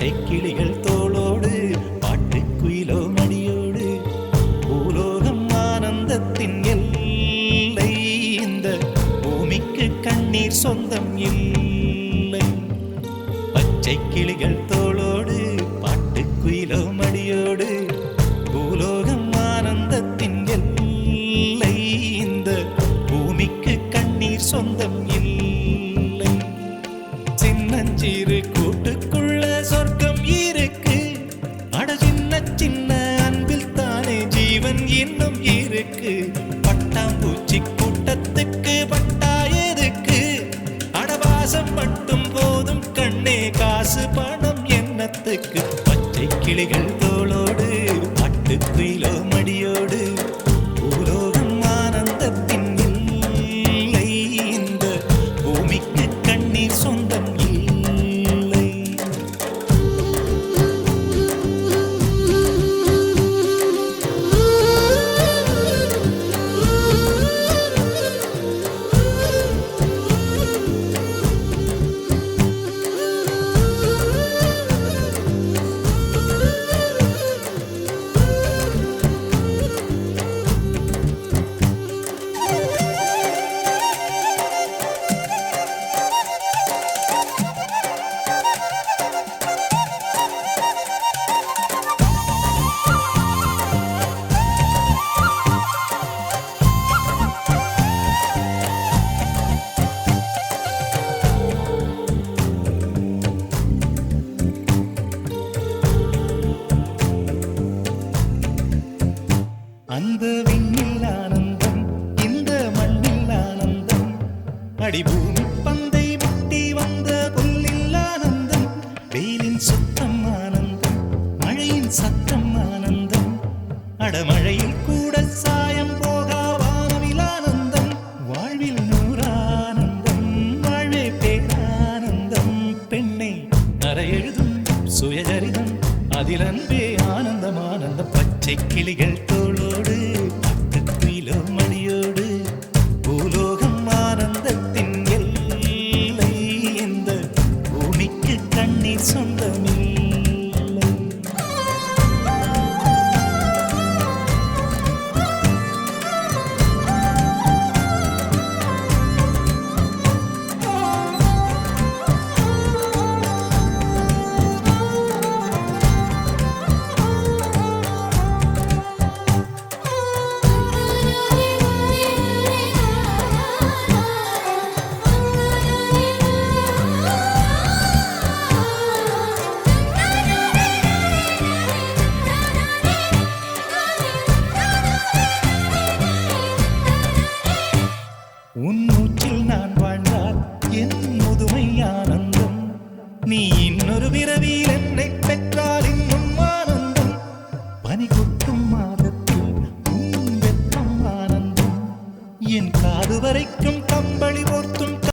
பச்சை கிளிகள் தோளோடு பாட்டுக்குயிலோ மடியோடு பூலோகம் ஆனந்தத்தின் எல்லை. இந்த பூமிக்கு கண்ணீர் சொந்தம் இல்லை. பச்சை கிளிகள் தோளோடு பாட்டுக்குயிலோ மடியோடு பூலோகம் ஆனந்தத்தின் எல்லை. இந்த பூமிக்கு கண்ணீர் சொந்தம் இல்லை. சின்னஞ்சிறு கூட்டுக்குள்ள சொர்க்கம் இருக்கு. அட சின்ன சின்ன அன்பில் தானே ஜீவன் இன்னும் இருக்கு. பட்டாம்பூச்சி கூட்டத்துக்கு பட்டா எதுக்கு? அடவாசம் மட்டும் போதும் கண்ணே, காசு பணம் என்னத்துக்கு? பச்சை கிளிகள் தோளோடு பாட்டுக்குயிலோ மடியோடு பூலோகம் ஆனந்தத்தின் இல்லை. இந்த பூமிக்கு கண்ணீர் சொந்தம் இல்லை. அந்த விண்ணில் ஆனந்தம், இந்த மண்ணில் ஆனந்தம். அடிபூமி பந்தை முட்டி வந்த புல்லில் ஆனந்தம். வெயிலின் சுத்தம் ஆனந்தம், மழையின் சத்தம் ஆனந்தம். அடமழையில் கூட சாயம் போகா வானவில் ஆனந்தம். வாழ்வில் நூறானந்தம், வாழ்வே பேரானந்தம். பெண்ணை அறையெழுதும் சுயசரிதம், அதில் அன்பே ஆனந்தம் ஆனந்தம். பச்சை கிளிகள் தோளோடு பாட்டுக்குயிலோ மடியோடு பூலோகம் ஆனந்தத்தின் எல்லை. இந்த பூமிக்கு கண்ணீர் சொந்தமில்லை. உன் மூச்சில் நான் வாழ்ந்தால் என் முதுமை ஆனந்தம். நீ இன்னொரு பிறவியில் என்னை பெற்றால் இன்னும் ஆனந்தம். பனி கொட்டும் மாதத்தில் உன் வெப்பம் ஆனந்தம். என் காது வரை